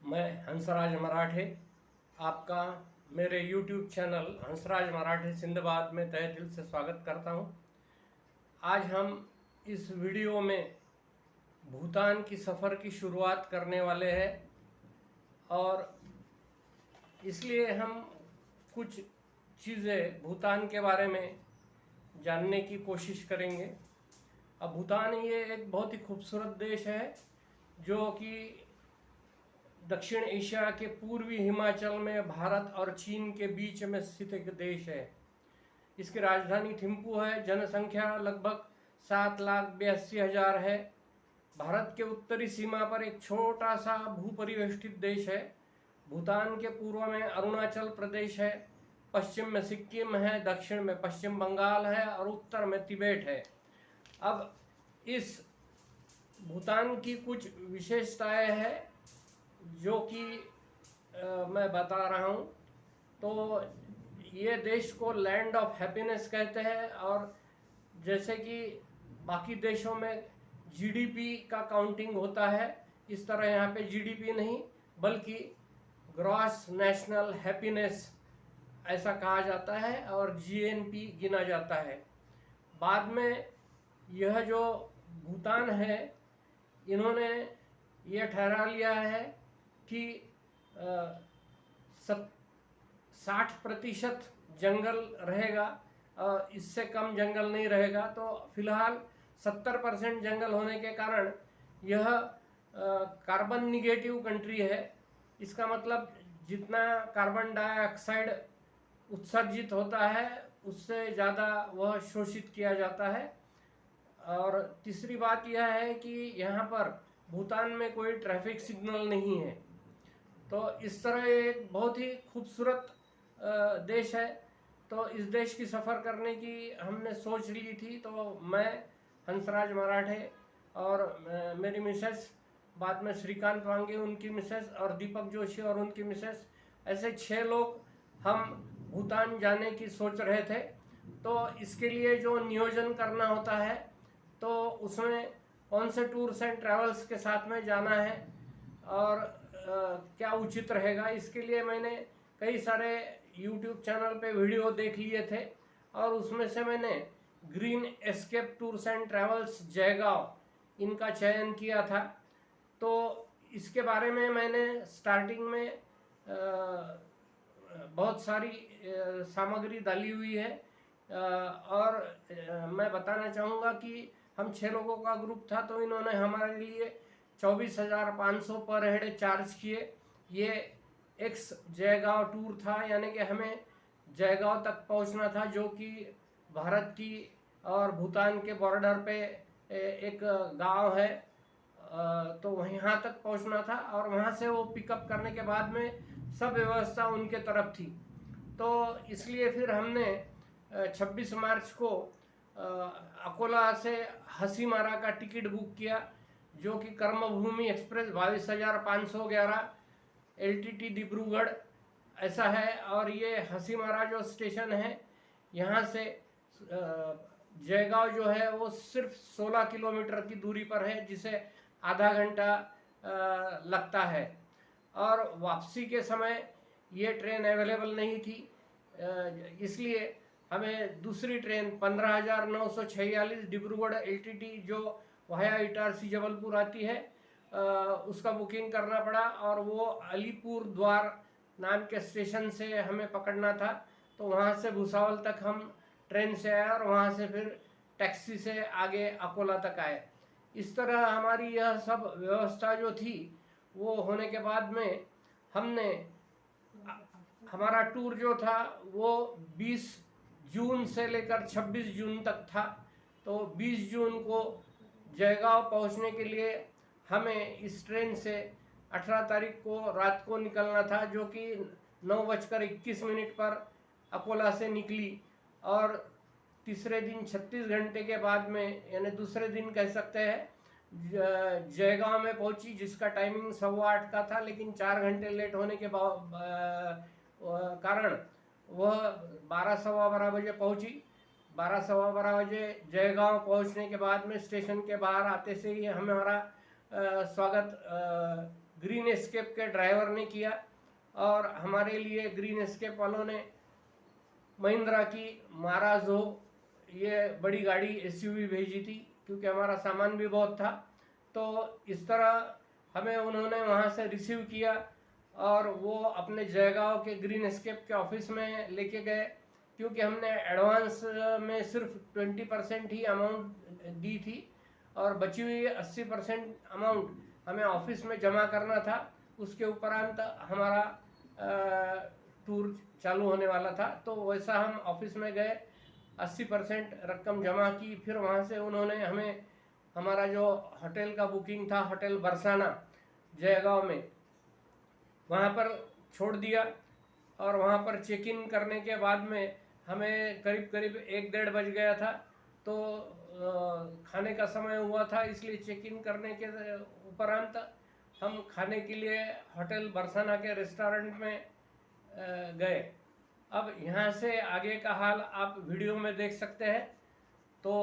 मैं हंसराज मराठे आपका मेरे YouTube चैनल हंसराज मराठे सिंधबाद में तहे दिल से स्वागत करता हूं। आज हम इस वीडियो में भूटान की सफ़र की शुरुआत करने वाले हैं और इसलिए हम कुछ चीज़ें भूटान के बारे में जानने की कोशिश करेंगे। अब भूटान ये एक बहुत ही खूबसूरत देश है जो कि दक्षिण एशिया के पूर्वी हिमाचल में भारत और चीन के बीच में स्थित एक देश है। इसकी राजधानी थिम्पू है। जनसंख्या लगभग 7,82,000 है। भारत के उत्तरी सीमा पर एक छोटा सा भूपरिवेष्टित देश है। भूटान के पूर्व में अरुणाचल प्रदेश है, पश्चिम में सिक्किम है, दक्षिण में पश्चिम बंगाल है और उत्तर में तिब्बत है। अब इस भूटान की कुछ विशेषताएं हैं जो कि मैं बता रहा हूँ। तो ये देश को लैंड ऑफ हैप्पीनेस कहते हैं और जैसे कि बाकी देशों में जीडीपी का काउंटिंग होता है, इस तरह यहाँ पे जीडीपी नहीं बल्कि ग्रॉस नेशनल हैप्पीनेस ऐसा कहा जाता है और जीएनपी गिना जाता है। बाद में यह जो भूटान है, इन्होंने यह ठहरा लिया है कि 60% जंगल रहेगा, इससे कम जंगल नहीं रहेगा। तो फिलहाल 70% जंगल होने के कारण यह कार्बन निगेटिव कंट्री है। इसका मतलब जितना कार्बन डाइऑक्साइड उत्सर्जित होता है उससे ज़्यादा वह शोषित किया जाता है। और तीसरी बात यह है कि यहाँ पर भूटान में कोई ट्रैफिक सिग्नल नहीं है। तो इस तरह एक बहुत ही खूबसूरत देश है। तो इस देश की सफ़र करने की हमने सोच ली थी। तो मैं हंसराज मराठे और मेरी मिसेस, बाद में श्रीकांत वांगे उनकी मिसेस और दीपक जोशी और उनकी मिसेस, ऐसे 6 लोग हम भूटान जाने की सोच रहे थे। तो इसके लिए जो नियोजन करना होता है तो उसमें कौन से टूर्स एंड ट्रैवल्स के साथ में जाना है और क्या उचित रहेगा, इसके लिए मैंने कई सारे YouTube चैनल पे वीडियो देख लिए थे और उसमें से मैंने green escape tours and travels Jaigaon इनका चयन किया था। तो इसके बारे में मैंने स्टार्टिंग में बहुत सारी सामग्री डाली हुई है और मैं बताना चाहूँगा कि हम 6 लोगों का ग्रुप था। तो इन्होंने हमारे लिए 24,500 पर हेड चार्ज किए। ये एक्स जयगांव टूर था, यानी कि हमें जयगांव तक पहुंचना था जो कि भारत की और भूटान के बॉर्डर पे एक गांव है। तो वहाँ तक पहुंचना था और वहाँ से वो पिकअप करने के बाद में सब व्यवस्था उनके तरफ थी। तो इसलिए फिर हमने 26 मार्च को अकोला से हसीमारा का टिकट बुक किया जो कि कर्मभूमि एक्सप्रेस 22,511 LTT डिब्रूगढ़ ऐसा है। और ये हसीमारा जो स्टेशन है यहाँ से जयगांव जो है वो सिर्फ 16 किलोमीटर की दूरी पर है, जिसे आधा घंटा लगता है। और वापसी के समय ये ट्रेन अवेलेबल नहीं थी, इसलिए हमें दूसरी ट्रेन 15,946 डिब्रूगढ़ LTT जो वाया इटारसी जबलपुर आती है उसका बुकिंग करना पड़ा और वो अलीपुर द्वार नाम के स्टेशन से हमें पकड़ना था। तो वहाँ से भुसावल तक हम ट्रेन से आए और वहाँ से फिर टैक्सी से आगे अकोला तक आए। इस तरह हमारी यह सब व्यवस्था जो थी वो होने के बाद में हमने हमारा टूर जो था वो 20 जून से लेकर 26 जून तक था। तो 20 जून को जयगांव पहुंचने के लिए हमें इस ट्रेन से 18 तारीख को रात को निकलना था जो कि 9:21 पर अकोला से निकली और तीसरे दिन 36 घंटे के बाद में, यानी दूसरे दिन कह सकते हैं, जयगांव में पहुंची, जिसका टाइमिंग 8:15 का था। लेकिन 4 घंटे लेट होने के कारण वह 12-12:15 बजे पहुंची। 12-12:15 बजे जयगांव पहुंचने के बाद में स्टेशन के बाहर आते से ही हमारा स्वागत ग्रीन एस्केप के ड्राइवर ने किया और हमारे लिए ग्रीन एस्केप वालों ने महिंद्रा की माराजो ये बड़ी गाड़ी एसयूवी भेजी थी, क्योंकि हमारा सामान भी बहुत था। तो इस तरह हमें उन्होंने वहाँ से रिसीव किया और वो अपने जयगांव के ग्रीन एस्केप के ऑफिस में लेके गए, क्योंकि हमने एडवांस में सिर्फ 20% ही अमाउंट दी थी और बची हुई 80% अमाउंट हमें ऑफिस में जमा करना था। उसके उपरांत हमारा टूर चालू होने वाला था। तो वैसा हम ऑफिस में गए, 80% रकम जमा की। फिर वहाँ से उन्होंने हमें हमारा जो होटल का बुकिंग था, होटल बरसाना जयगांव में, वहाँ पर छोड़ दिया। और वहाँ पर चेक इन करने के बाद में हमें करीब करीब 1-1:30 बज गया था। तो खाने का समय हुआ था, इसलिए चेक इन करने के उपरांत हम खाने के लिए होटल बरसाना के रेस्टोरेंट में गए। अब यहाँ से आगे का हाल आप वीडियो में देख सकते हैं। तो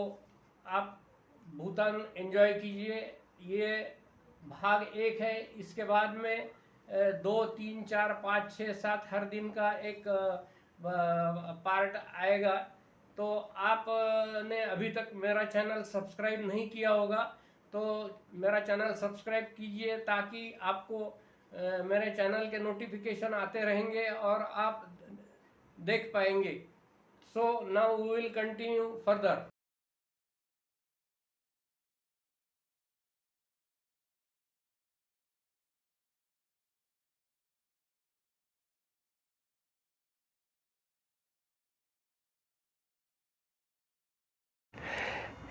आप भूटान एंजॉय कीजिए। ये भाग 1 है। इसके बाद में 2, 3, 4, 5, 6, 7 हर दिन का एक पार्ट आएगा। तो आपने अभी तक मेरा चैनल सब्सक्राइब नहीं किया होगा तो मेरा चैनल सब्सक्राइब कीजिए, ताकि आपको मेरे चैनल के नोटिफिकेशन आते रहेंगे और आप देख पाएंगे। So now we will continue further.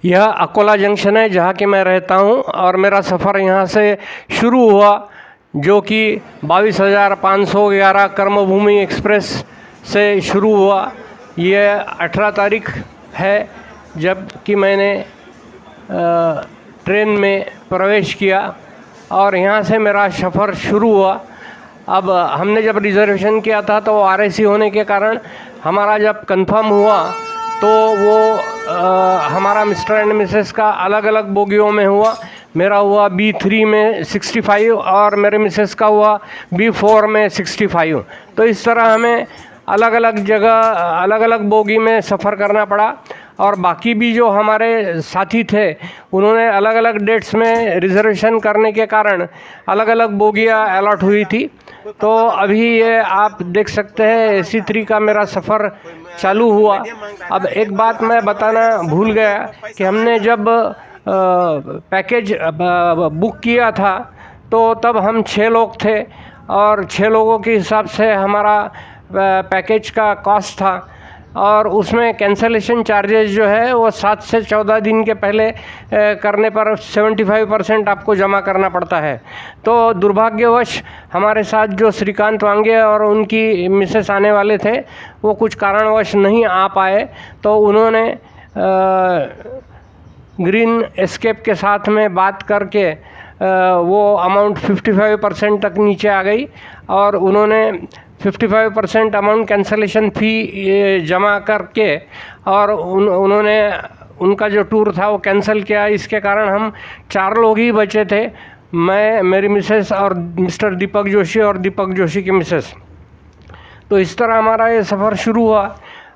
यह अकोला जंक्शन है जहाँ कि मैं रहता हूँ और मेरा सफ़र यहाँ से शुरू हुआ, जो कि 22,511 कर्मभूमि एक्सप्रेस से शुरू हुआ। ये 18 तारीख है जब कि मैंने ट्रेन में प्रवेश किया और यहाँ से मेरा सफ़र शुरू हुआ। अब हमने जब रिज़र्वेशन किया था तो आरएसी होने के कारण हमारा जब कंफर्म हुआ तो वो हमारा मिस्टर एंड मिसेस का अलग अलग बोगियों में हुआ। मेरा हुआ B3 में 65 और मेरे मिसेस का हुआ B4 में 65। तो इस तरह हमें अलग अलग जगह अलग अलग बोगी में सफ़र करना पड़ा। और बाकी भी जो हमारे साथी थे उन्होंने अलग अलग डेट्स में रिज़र्वेशन करने के कारण अलग अलग बोगियाँ अलॉट हुई थी। तो अभी ये आप देख सकते हैं AC3 का मेरा सफ़र चालू हुआ। अब एक बात मैं बताना भूल गया कि हमने जब पैकेज बुक किया था तो तब हम 6 लोग थे और 6 लोगों के हिसाब से हमारा पैकेज का कॉस्ट था और उसमें कैंसलेशन चार्जेस जो है वो 7 से 14 दिन के पहले करने पर 75% आपको जमा करना पड़ता है। तो दुर्भाग्यवश हमारे साथ जो श्रीकांत वांगे और उनकी मिसेस आने वाले थे वो कुछ कारणवश नहीं आ पाए। तो उन्होंने ग्रीन एस्केप के साथ में बात करके वो अमाउंट 55% तक नीचे आ गई और उन्होंने 55% अमाउंट कैंसलेशन फ़ी जमा करके और उन्होंने उनका जो टूर था वो कैंसिल किया। इसके कारण हम 4 लोग ही बचे थे, मैं, मेरी मिसेस और मिस्टर दीपक जोशी और दीपक जोशी की मिसेस। तो इस तरह हमारा ये सफ़र शुरू हुआ।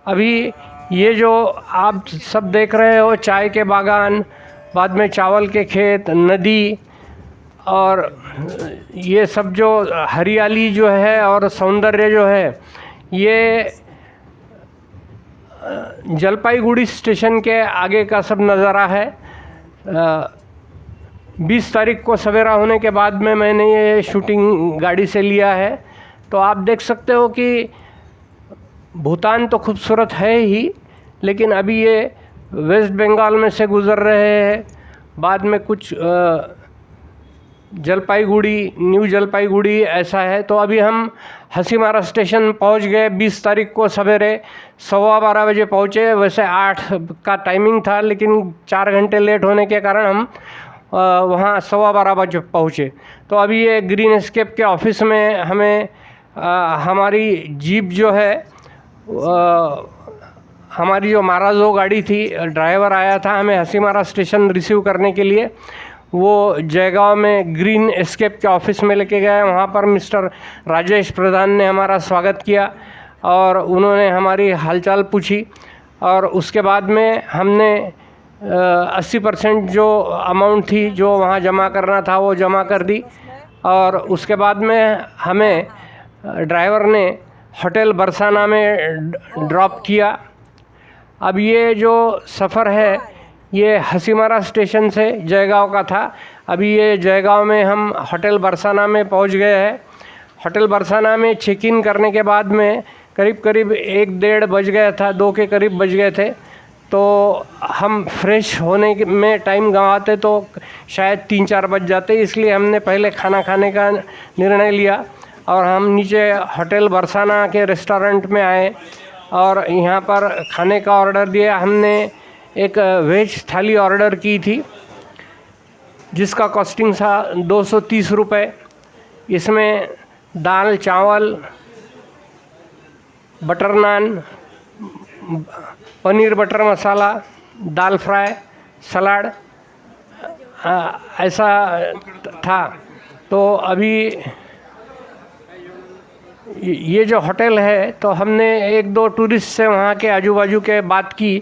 अभी ये जो आप सब देख रहे हो, चाय के बागान, बाद में चावल के खेत, नदी और ये सब जो हरियाली जो है और सौंदर्य जो है, ये जलपाईगुड़ी स्टेशन के आगे का सब नज़ारा है। 20 तारीख को सवेरा होने के बाद में मैंने ये शूटिंग गाड़ी से लिया है। तो आप देख सकते हो कि भूटान तो खूबसूरत है ही, लेकिन अभी ये वेस्ट बंगाल में से गुज़र रहे हैं। बाद में कुछ जलपाईगुड़ी, न्यू जलपाईगुड़ी ऐसा है। तो अभी हम हसीमारा स्टेशन पहुंच गए। 20 तारीख को सवेरे 12:15 बजे पहुँचे। वैसे 8 का टाइमिंग था, लेकिन 4 घंटे लेट होने के कारण हम वहाँ 12:15 बजे पहुँचे। तो अभी ये ग्रीन एस्केप के ऑफिस में हमें हमारी जीप जो है, हमारी जो माराजो गाड़ी थी, ड्राइवर आया था हमें हसीमारा स्टेशन रिसीव करने के लिए। वो जयगांव में ग्रीन एस्केप के ऑफिस में लेके गए। वहाँ पर मिस्टर राजेश प्रधान ने हमारा स्वागत किया और उन्होंने हमारी हालचाल पूछी, और उसके बाद में हमने 80% जो अमाउंट थी जो वहाँ जमा करना था वो जमा कर दी। और उसके बाद में हमें ड्राइवर ने होटल बरसाना में ड्रॉप किया। अब ये जो सफ़र है ये हसीमारा स्टेशन से जयगांव का था। अभी ये जयगांव में हम होटल बरसाना में पहुंच गए हैं। होटल बरसाना में चेक इन करने के बाद में करीब करीब 1-1:30 बज गया था, 2 के करीब बज गए थे। तो हम फ्रेश होने में टाइम गंवाते तो शायद 3-4 बज जाते, इसलिए हमने पहले खाना खाने का निर्णय लिया और हम नीचे होटल बरसाना के रेस्टोरेंट में आए और यहाँ पर खाने का ऑर्डर दिया। हमने एक वेज थाली ऑर्डर की थी जिसका कॉस्टिंग था 230 रुपये। इसमें दाल चावल, बटर नान, पनीर बटर मसाला, दाल फ्राई, सलाद ऐसा था। तो अभी ये जो होटल है, तो हमने 1-2 टूरिस्ट से वहाँ के आजू बाजू के बात की।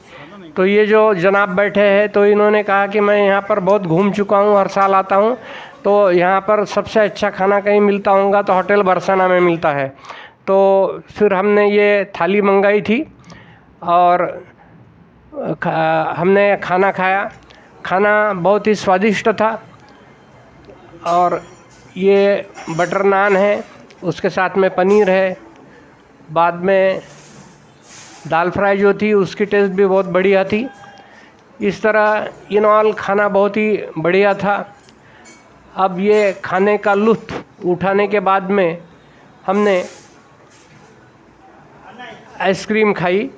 तो ये जो जनाब बैठे हैं तो इन्होंने कहा कि मैं यहाँ पर बहुत घूम चुका हूँ, हर साल आता हूँ, तो यहाँ पर सबसे अच्छा खाना कहीं मिलता होगा तो होटल बरसाना में मिलता है। तो फिर हमने ये थाली मंगाई थी और हमने खाना खाया। खाना बहुत ही स्वादिष्ट था और ये बटर नान है, उसके साथ में पनीर है, बाद में दाल फ्राई जो थी उसकी टेस्ट भी बहुत बढ़िया थी। इस तरह इन ऑल खाना बहुत ही बढ़िया था। अब ये खाने का लुत्फ़ उठाने के बाद में हमने आइसक्रीम खाई।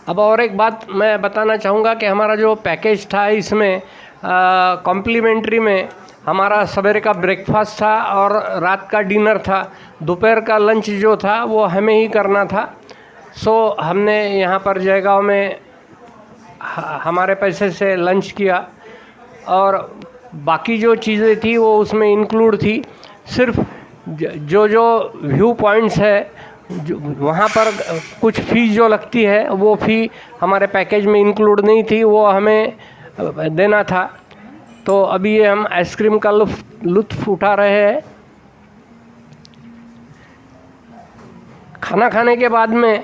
अब और एक बात मैं बताना चाहूँगा कि हमारा जो पैकेज था इसमें कॉम्प्लीमेंट्री में हमारा सवेरे का ब्रेकफास्ट था और रात का डिनर था। दोपहर का लंच जो था वो हमें ही करना था। सो हमने यहाँ पर जयगांव में हमारे पैसे से लंच किया और बाकी जो चीज़ें थी वो उसमें इंक्लूड थी। सिर्फ जो जो व्यू पॉइंट्स है वहाँ पर कुछ फ़ीस जो लगती है वो फ़ी हमारे पैकेज में इंक्लूड नहीं थी, वो हमें देना था। तो अभी ये हम आइसक्रीम का लुत्फ़ उठा रहे हैं। खाना खाने के बाद में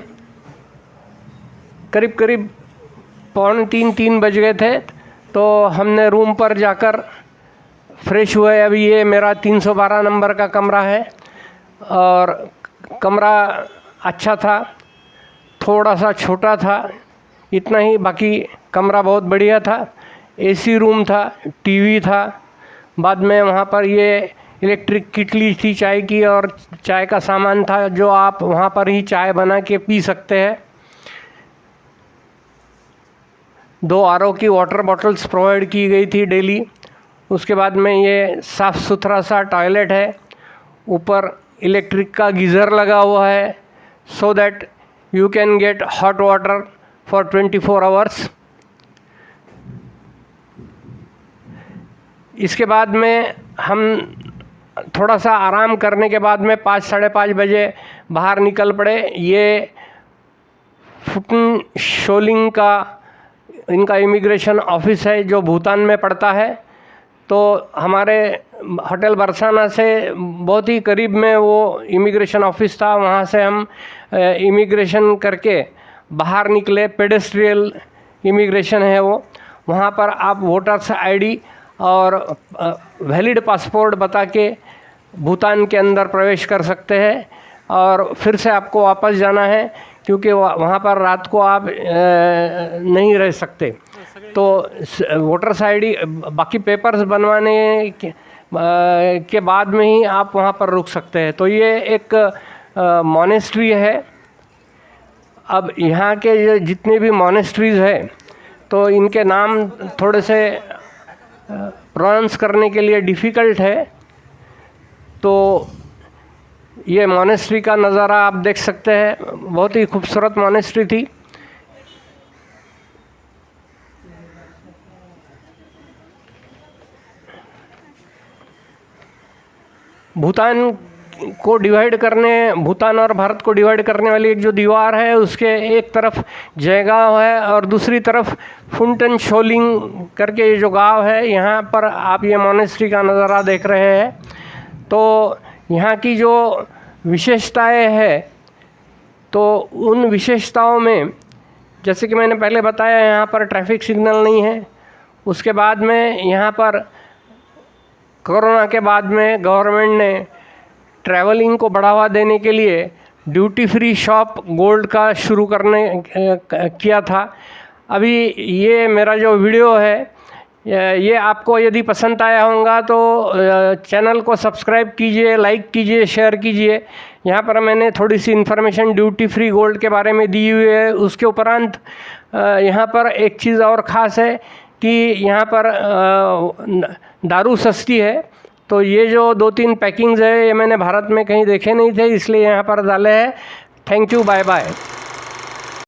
करीब करीब 2:45-3 बज गए थे, तो हमने रूम पर जाकर फ्रेश हुए। अभी ये मेरा 312 नंबर का कमरा है और कमरा अच्छा था, थोड़ा सा छोटा था, इतना ही। बाकी कमरा बहुत बढ़िया था। एसी रूम था, टीवी था, बाद में वहाँ पर ये इलेक्ट्रिक केटली थी चाय की और चाय का सामान था जो आप वहाँ पर ही चाय बना के पी सकते हैं। 2 आरओ की वाटर बॉटल्स प्रोवाइड की गई थी डेली। उसके बाद में ये साफ़ सुथरा सा टॉयलेट है, ऊपर इलेक्ट्रिक का गीज़र लगा हुआ है so that you can get hot water for 24 hours. इसके बाद में हम थोड़ा सा आराम करने के बाद में 5-5:30 बजे बाहर निकल पड़े। ये फुटन शोलिंग का इनका इमिग्रेशन ऑफिस है जो भूटान में पड़ता है। तो हमारे होटल बरसाना से बहुत ही करीब में वो इमिग्रेशन ऑफिस था। वहाँ से हम इमिग्रेशन करके बाहर निकले। पेडेस्ट्रियल इमिग्रेशन है वो। वहाँ पर आप वोटर्स आईडी और वैलिड पासपोर्ट बता के भूटान के अंदर प्रवेश कर सकते हैं और फिर से आपको वापस जाना है क्योंकि वहाँ पर रात को आप नहीं रह सकते। तो वोटर्स आईडी बाकी पेपर्स बनवाने के बाद में ही आप वहाँ पर रुक सकते हैं। तो ये एक मॉनेस्ट्री है। अब यहाँ के जितने भी मॉनेस्ट्रीज़ है तो इनके नाम थोड़े से प्रोनाउंस करने के लिए डिफ़िकल्ट है। तो ये मॉनेस्ट्री का नज़ारा आप देख सकते हैं, बहुत ही खूबसूरत मॉनेस्ट्री थी। भूटान और भारत को डिवाइड करने वाली एक जो दीवार है, उसके एक तरफ जयगांव है और दूसरी तरफ फुंटन शोलिंग करके ये जो गांव है, यहाँ पर आप ये मॉनेस्ट्री का नज़ारा देख रहे हैं। तो यहाँ की जो विशेषताएं हैं, तो उन विशेषताओं में जैसे कि मैंने पहले बताया, यहाँ पर ट्रैफिक सिग्नल नहीं है। उसके बाद में यहाँ पर कोरोना के बाद में गवर्नमेंट ने ट्रैवलिंग को बढ़ावा देने के लिए ड्यूटी फ्री शॉप गोल्ड का शुरू किया था। अभी ये मेरा जो वीडियो है, ये आपको यदि पसंद आया होगा तो चैनल को सब्सक्राइब कीजिए, लाइक कीजिए, शेयर कीजिए। यहाँ पर मैंने थोड़ी सी इन्फॉर्मेशन ड्यूटी फ्री गोल्ड के बारे में दी हुई है। उसके उपरांत यहाँ पर एक चीज़ और ख़ास है कि यहाँ पर दारू सस्ती है। तो ये जो 2-3 पैकिंग्स है, ये मैंने भारत में कहीं देखे नहीं थे, इसलिए यहाँ पर डाले हैं। Thank you, bye bye.